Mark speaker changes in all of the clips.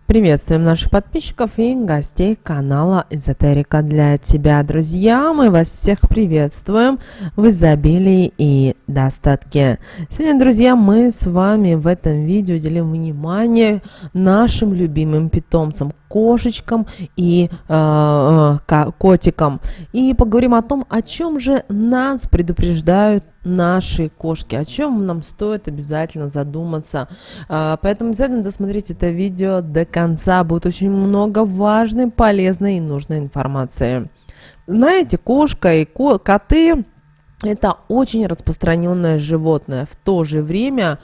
Speaker 1: Приветствуем наших подписчиков и гостей канала Эзотерика для тебя, друзья. Мы вас всех приветствуем в изобилии и достатке. Сегодня, друзья, мы с вами в этом видео уделим внимание нашим любимым питомцам, кошечкам и котикам. И поговорим о том, о чем же нас предупреждают наши кошки, о чем нам стоит обязательно задуматься. Поэтому обязательно досмотрите это видео до конца. Будет очень много важной, полезной и нужной информации. Знаете, кошка и коты – это очень распространенное животное. В то же время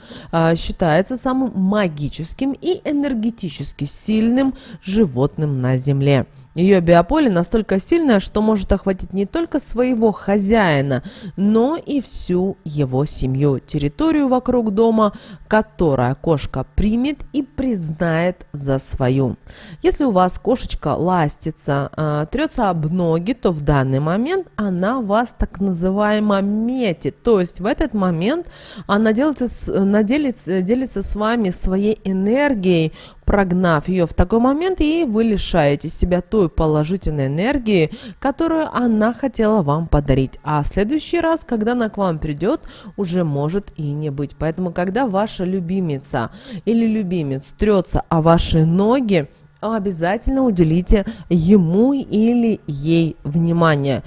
Speaker 1: считается самым магическим и энергетически сильным животным на Земле. Ее биополе настолько сильное, что может охватить не только своего хозяина, но и всю его семью, территорию вокруг дома, которая кошка примет и признает за свою. Если у вас кошечка ластится, трется об ноги, то в данный момент она вас так называемо метит. То есть в этот момент она делится с вами своей энергией, прогнав ее в такой момент, и вы лишаете себя той положительной энергии, которую она хотела вам подарить. А в следующий раз, когда она к вам придет, уже может и не быть. Поэтому, когда ваша любимица или любимец трется о ваши ноги, обязательно уделите ему или ей внимание.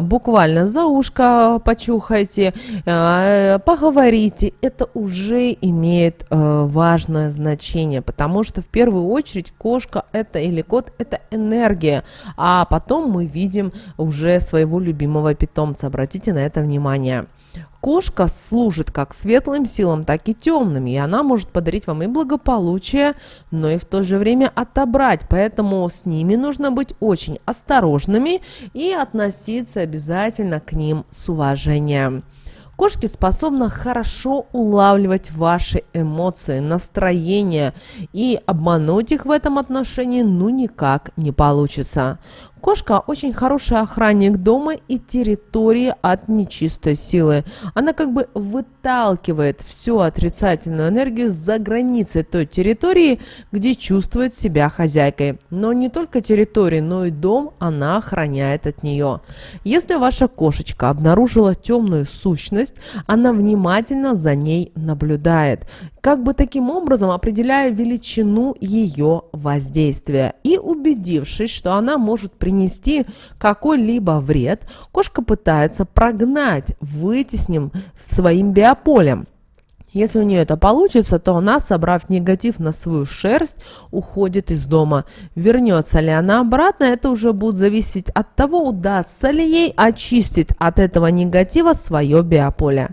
Speaker 1: Буквально за ушко почухайте, поговорите. Это уже имеет важное значение, потому что в первую очередь кошка это или кот это энергия, а потом мы видим уже своего любимого питомца. Обратите на это внимание. Кошка служит как светлым силам, так и темным, и она может подарить вам и благополучие, но и в то же время отобрать, поэтому с ними нужно быть очень осторожными и относиться обязательно к ним с уважением. Кошки способны хорошо улавливать ваши эмоции, настроение, и обмануть их в этом отношении никак не получится. Кошка очень хороший охранник дома и территории от нечистой силы. Она как бы выталкивает всю отрицательную энергию за границы той территории, где чувствует себя хозяйкой. Но не только территорию, но и дом она охраняет от нее. Если ваша кошечка обнаружила темную сущность, она внимательно за ней наблюдает, как бы таким образом определяя величину ее воздействия. И убедившись, что она может принести какой-либо вред, кошка пытается прогнать, вытесним своим биополем. Если у нее это получится, то она, собрав негатив на свою шерсть, уходит из дома. Вернется ли она обратно, это уже будет зависеть от того, удастся ли ей очистить от этого негатива свое биополе.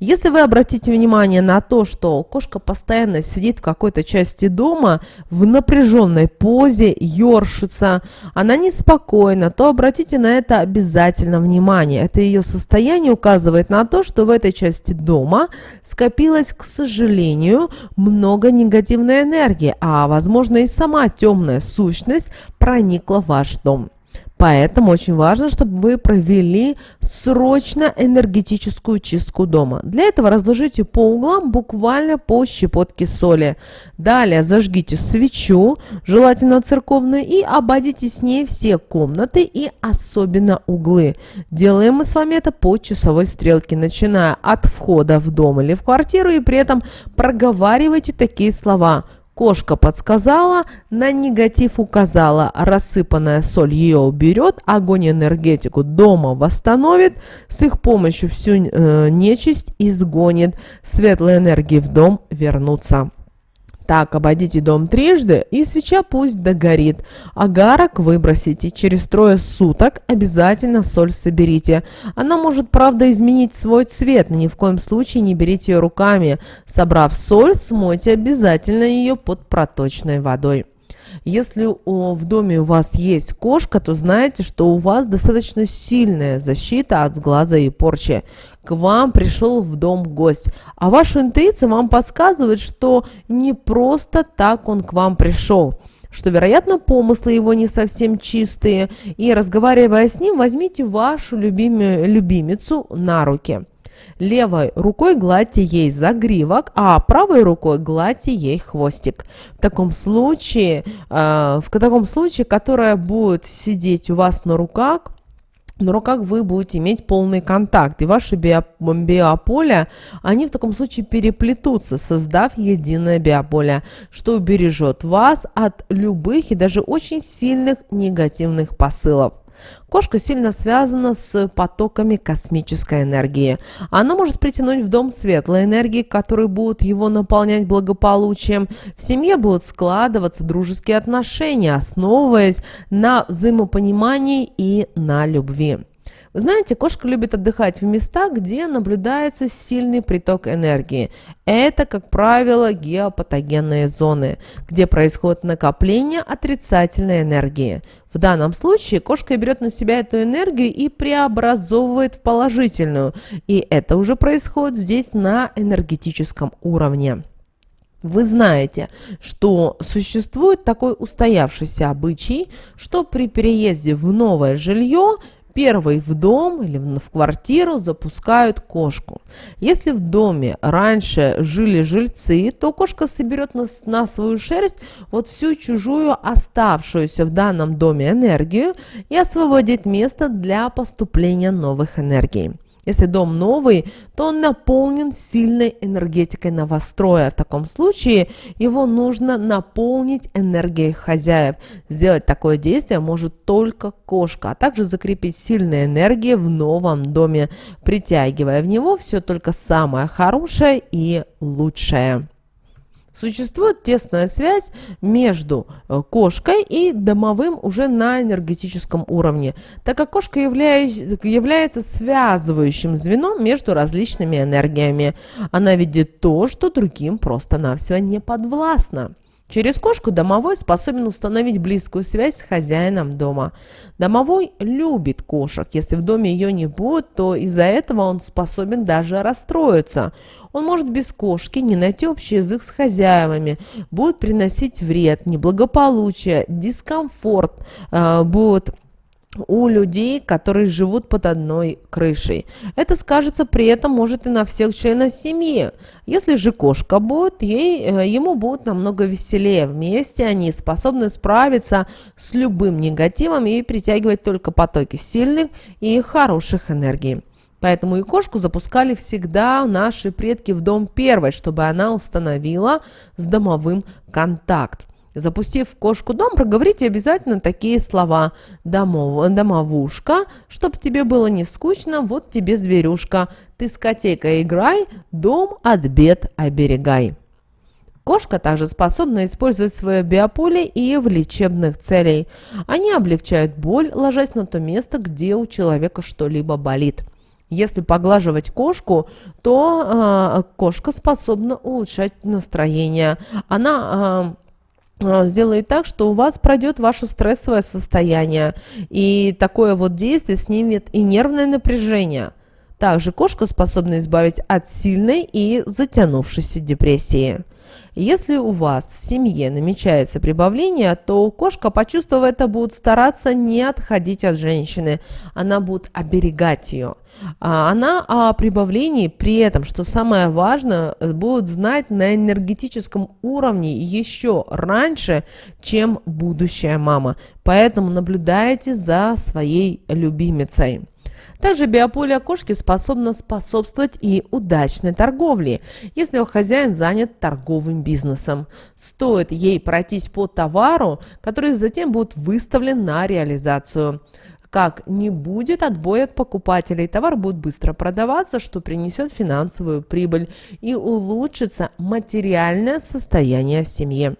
Speaker 1: Если вы обратите внимание на то, что кошка постоянно сидит в какой-то части дома, в напряженной позе, ёршится, она неспокойна, то обратите на это обязательно внимание. Это ее состояние указывает на то, что в этой части дома скопилось, к сожалению, много негативной энергии, а возможно и сама темная сущность проникла в ваш дом. Поэтому очень важно, чтобы вы провели срочно энергетическую чистку дома. Для этого разложите по углам буквально по щепотке соли. Далее зажгите свечу, желательно церковную, и обойдите с ней все комнаты и особенно углы. Делаем мы с вами это по часовой стрелке, начиная от входа в дом или в квартиру, и при этом проговаривайте такие слова: кошка подсказала, на негатив указала, рассыпанная соль ее уберет, огонь энергетику дома восстановит, с их помощью всю нечисть изгонит, светлые энергии в дом вернутся. Так, обойдите дом трижды, и свеча пусть догорит. Агарок выбросите. Через 3 суток обязательно соль соберите. Она может, правда, изменить свой цвет, но ни в коем случае не берите ее руками. Собрав соль, смойте обязательно ее под проточной водой. Если в доме у вас есть кошка, то знаете, что у вас достаточно сильная защита от сглаза и порчи. К вам пришел в дом гость, а ваша интуиция вам подсказывает, что не просто так он к вам пришел, что, вероятно, помыслы его не совсем чистые, и, разговаривая с ним, возьмите вашу любимицу на руки. Левой рукой гладьте ей загривок, а правой рукой гладьте ей хвостик. В таком случае, которая будет сидеть у вас на руках вы будете иметь полный контакт, и ваши биополя, они в таком случае переплетутся, создав единое биополе, что убережет вас от любых и даже очень сильных негативных посылов. Кошка сильно связана с потоками космической энергии. Она может притянуть в дом светлой энергии, которые будут его наполнять благополучием. В семье будут складываться дружеские отношения, основываясь на взаимопонимании и на любви. Вы знаете, кошка любит отдыхать в местах, где наблюдается сильный приток энергии. Это, как правило, геопатогенные зоны, где происходит накопление отрицательной энергии. В данном случае кошка берет на себя эту энергию и преобразовывает в положительную. И это уже происходит здесь на энергетическом уровне. Вы знаете, что существует такой устоявшийся обычай, что при переезде в новое жилье первый в дом или в квартиру запускают кошку. Если в доме раньше жили жильцы, то кошка соберет на свою шерсть вот всю чужую оставшуюся в данном доме энергию и освободит место для поступления новых энергий. Если дом новый, то он наполнен сильной энергетикой новостроя. В таком случае его нужно наполнить энергией хозяев. Сделать такое действие может только кошка, а также закрепить сильные энергии в новом доме, притягивая в него все только самое хорошее и лучшее. Существует тесная связь между кошкой и домовым уже на энергетическом уровне, так как кошка является связывающим звеном между различными энергиями. Она видит то, что другим просто-навсего не подвластно. Через кошку домовой способен установить близкую связь с хозяином дома. Домовой любит кошек. Если в доме ее не будет, то из-за этого он способен даже расстроиться. Он может без кошки не найти общий язык с хозяевами, будет приносить вред, неблагополучие, дискомфорт, будет у людей, которые живут под одной крышей. Это скажется при этом может и на всех членов семьи. Если же кошка будет, ему будет намного веселее. Вместе они способны справиться с любым негативом и притягивать только потоки сильных и хороших энергий. Поэтому и кошку запускали всегда наши предки в дом первой, чтобы она установила с домовым контакт. Запустив кошку в дом, проговорите обязательно такие слова: «Домовушка, чтоб тебе было не скучно, вот тебе зверюшка, ты с котейкой играй, дом от бед оберегай». Кошка также способна использовать свое биополе и в лечебных целях. Они облегчают боль, ложась на то место, где у человека что-либо болит. Если поглаживать кошку, то кошка способна улучшать настроение. Она сделает так, что у вас пройдет ваше стрессовое состояние. И такое вот действие снимет и нервное напряжение. Также кошка способна избавить от сильной и затянувшейся депрессии. Если у вас в семье намечается прибавление, то кошка, почувствовав это, будет стараться не отходить от женщины. Она будет оберегать ее. Она о прибавлении при этом, что самое важное, будет знать на энергетическом уровне еще раньше, чем будущая мама. Поэтому наблюдайте за своей любимицей. Также биополе кошки способно способствовать и удачной торговле, если хозяин занят торговым бизнесом. Стоит ей пройтись по товару, который затем будет выставлен на реализацию. Как не будет отбоя от покупателей, товар будет быстро продаваться, что принесет финансовую прибыль и улучшится материальное состояние в семье.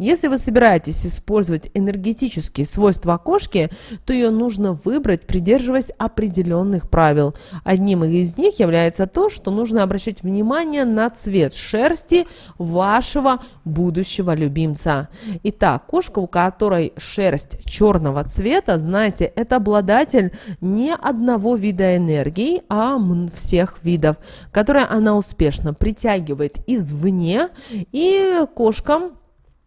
Speaker 1: Если вы собираетесь использовать энергетические свойства кошки, то ее нужно выбрать, придерживаясь определенных правил. Одним из них является то, что нужно обращать внимание на цвет шерсти вашего будущего любимца. Итак, кошка, у которой шерсть черного цвета, знаете, это обладатель не одного вида энергии, а всех видов, которые она успешно притягивает извне, и кошкам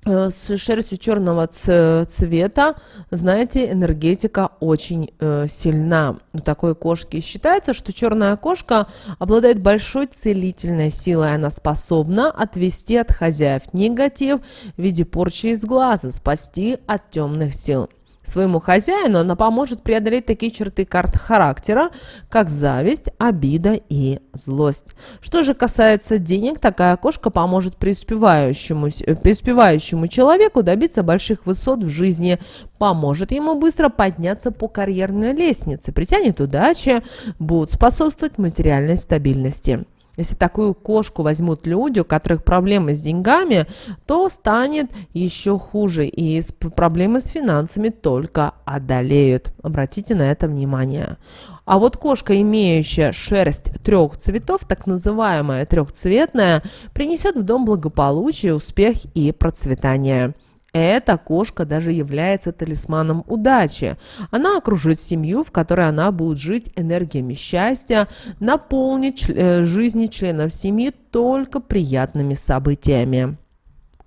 Speaker 1: с шерстью черного цвета, знаете, энергетика очень сильна у такой кошки. Считается, что черная кошка обладает большой целительной силой. Она способна отвести от хозяев негатив в виде порчи из глаза, спасти от темных сил. Своему хозяину она поможет преодолеть такие черты характера, как зависть, обида и злость. Что же касается денег, такая кошка поможет преуспевающему человеку добиться больших высот в жизни, поможет ему быстро подняться по карьерной лестнице, притянет удачи, будет способствовать материальной стабильности. Если такую кошку возьмут люди, у которых проблемы с деньгами, то станет еще хуже, и проблемы с финансами только одолеют. Обратите на это внимание. А вот кошка, имеющая шерсть 3 цветов, так называемая трехцветная, принесет в дом благополучие, успех и процветание. Эта кошка даже является талисманом удачи. Она окружит семью, в которой она будет жить энергиями счастья, наполнит жизни членов семьи только приятными событиями.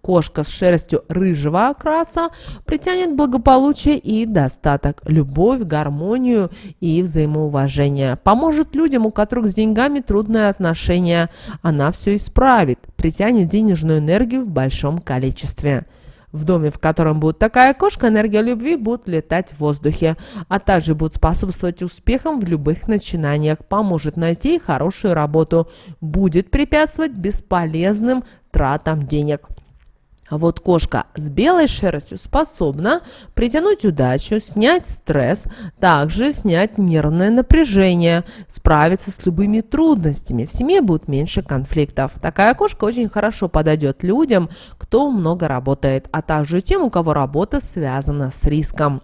Speaker 1: Кошка с шерстью рыжего окраса притянет благополучие и достаток, любовь, гармонию и взаимоуважение. Поможет людям, у которых с деньгами трудные отношения. Она все исправит, притянет денежную энергию в большом количестве. В доме, в котором будет такая кошка, энергия любви будет летать в воздухе, а также будет способствовать успехам в любых начинаниях, поможет найти хорошую работу, будет препятствовать бесполезным тратам денег. А вот кошка с белой шерстью способна притянуть удачу, снять стресс, также снять нервное напряжение, справиться с любыми трудностями. В семье будет меньше конфликтов. Такая кошка очень хорошо подойдет людям, кто много работает, а также тем, у кого работа связана с риском.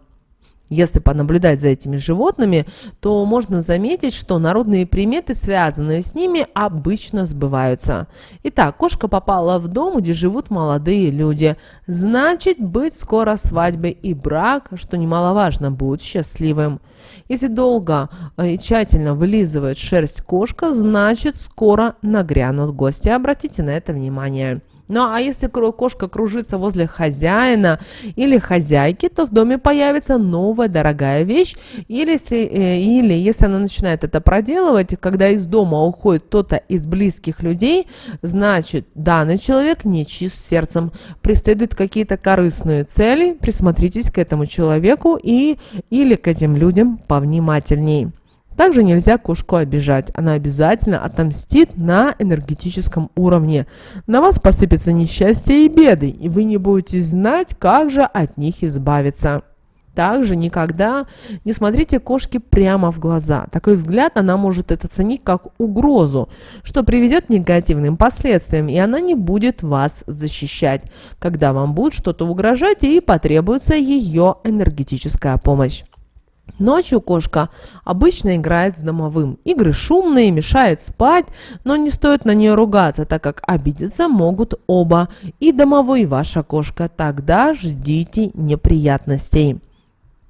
Speaker 1: Если понаблюдать за этими животными, то можно заметить, что народные приметы, связанные с ними, обычно сбываются. Итак, кошка попала в дом, где живут молодые люди. Значит, быть скоро свадьбы и брак, что немаловажно, будет счастливым. Если долго и тщательно вылизывает шерсть кошка, значит, скоро нагрянут гости. Обратите на это внимание. Ну а если кошка кружится возле хозяина или хозяйки, то в доме появится новая дорогая вещь. Или если она начинает это проделывать, когда из дома уходит кто-то из близких людей, значит, данный человек нечист сердцем, преследует какие-то корыстные цели. Присмотритесь к этому человеку или к этим людям повнимательней. Также нельзя кошку обижать, она обязательно отомстит на энергетическом уровне. На вас посыпятся несчастья и беды, и вы не будете знать, как же от них избавиться. Также никогда не смотрите кошке прямо в глаза. Такой взгляд она может это ценить как угрозу, что приведет к негативным последствиям, и она не будет вас защищать, когда вам будет что-то угрожать и потребуется ее энергетическая помощь. Ночью кошка обычно играет с домовым. Игры шумные, мешает спать, но не стоит на нее ругаться, так как обидеться могут оба, и домовой, и ваша кошка. Тогда ждите неприятностей.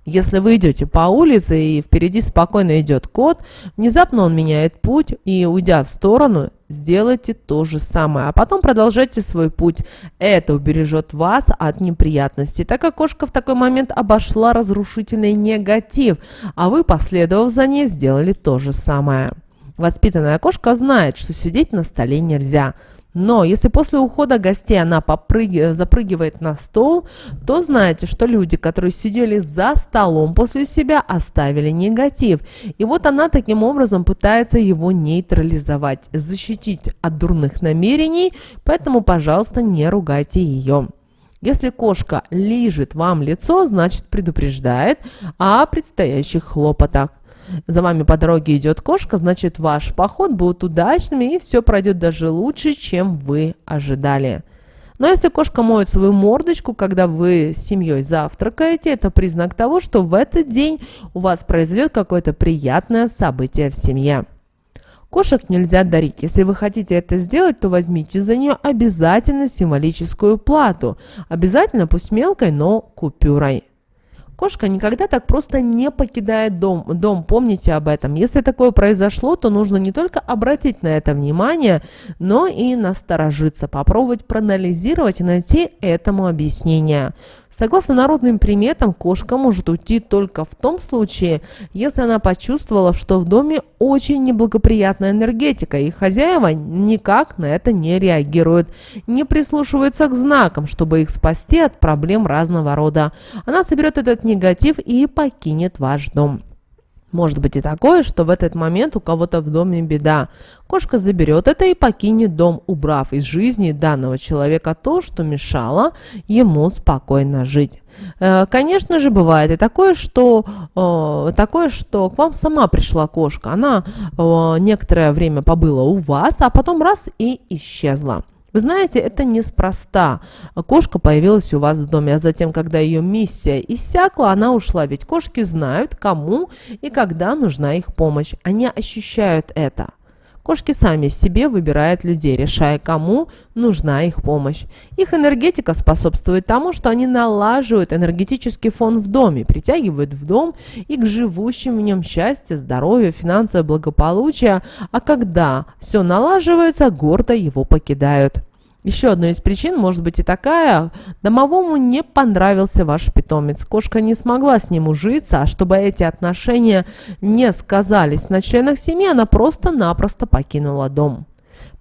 Speaker 1: Если вы идете по улице и впереди спокойно идет кот, внезапно он меняет путь и, уйдя в сторону, сделайте то же самое, а потом продолжайте свой путь. Это убережет вас от неприятностей, так как кошка в такой момент обошла разрушительный негатив, а вы, последовав за ней, сделали то же самое. Воспитанная кошка знает, что сидеть на столе нельзя. Но если после ухода гостей она запрыгивает на стол, то знайте, что люди, которые сидели за столом после себя, оставили негатив. И вот она таким образом пытается его нейтрализовать, защитить от дурных намерений, поэтому, пожалуйста, не ругайте ее. Если кошка лижет вам лицо, значит предупреждает о предстоящих хлопотах. За вами по дороге идет кошка, значит ваш поход будет удачным и все пройдет даже лучше, чем вы ожидали. Но если кошка моет свою мордочку, когда вы с семьей завтракаете, это признак того, что в этот день у вас произойдет какое-то приятное событие в семье. Кошек нельзя дарить. Если вы хотите это сделать, то возьмите за нее обязательно символическую плату. Обязательно, пусть мелкой, но купюрой. Кошка никогда так просто не покидает дом, помните об этом. Если такое произошло, то нужно не только обратить на это внимание, но и насторожиться, попробовать проанализировать и найти этому объяснение. Согласно народным приметам, кошка может уйти только в том случае, если она почувствовала, что в доме очень неблагоприятная энергетика, и хозяева никак на это не реагируют, не прислушиваются к знакам, чтобы их спасти от проблем разного рода. Она соберет этот негатив и покинет ваш дом. Может быть и такое, что в этот момент у кого-то в доме беда. Кошка заберет это и покинет дом, убрав из жизни данного человека то, что мешало ему спокойно жить. Конечно же, бывает и такое, что к вам сама пришла кошка. Она некоторое время побыла у вас, а потом раз и исчезла. Вы знаете, это неспроста. Кошка появилась у вас в доме, а затем, когда ее миссия иссякла, она ушла. Ведь кошки знают, кому и когда нужна их помощь. Они ощущают это. Кошки сами себе выбирают людей, решая, кому нужна их помощь. Их энергетика способствует тому, что они налаживают энергетический фон в доме, притягивают в дом и к живущим в нем счастье, здоровье, финансовое благополучие, а когда все налаживается, гордо его покидают. Еще одной из причин может быть и такая: домовому не понравился ваш питомец. Кошка не смогла с ним ужиться, а чтобы эти отношения не сказались на членах семьи, она просто-напросто покинула дом.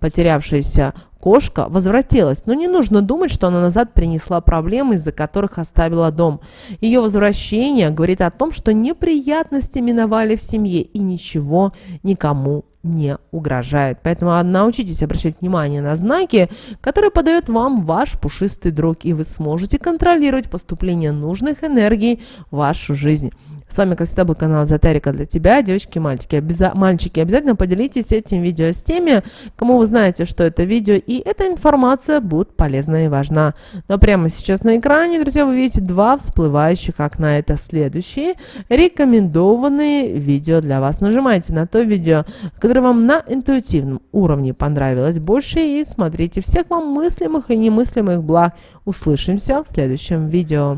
Speaker 1: Потерявшаяся кошка возвратилась, но не нужно думать, что она назад принесла проблемы, из-за которых оставила дом. Ее возвращение говорит о том, что неприятности миновали в семье и ничего никому не угрожает. Поэтому научитесь обращать внимание на знаки, которые подает вам ваш пушистый друг, и вы сможете контролировать поступление нужных энергий в вашу жизнь. С вами, как всегда, был канал Эзотерика для тебя, девочки и мальчики. Мальчики, обязательно поделитесь этим видео с теми, кому вы знаете, что это видео, и эта информация будет полезна и важна. Но прямо сейчас на экране, друзья, вы видите два всплывающих окна. Это следующие рекомендованные видео для вас. Нажимайте на то видео, которое вам на интуитивном уровне понравилось больше, и смотрите. Всех вам мыслимых и немыслимых благ. Услышимся в следующем видео.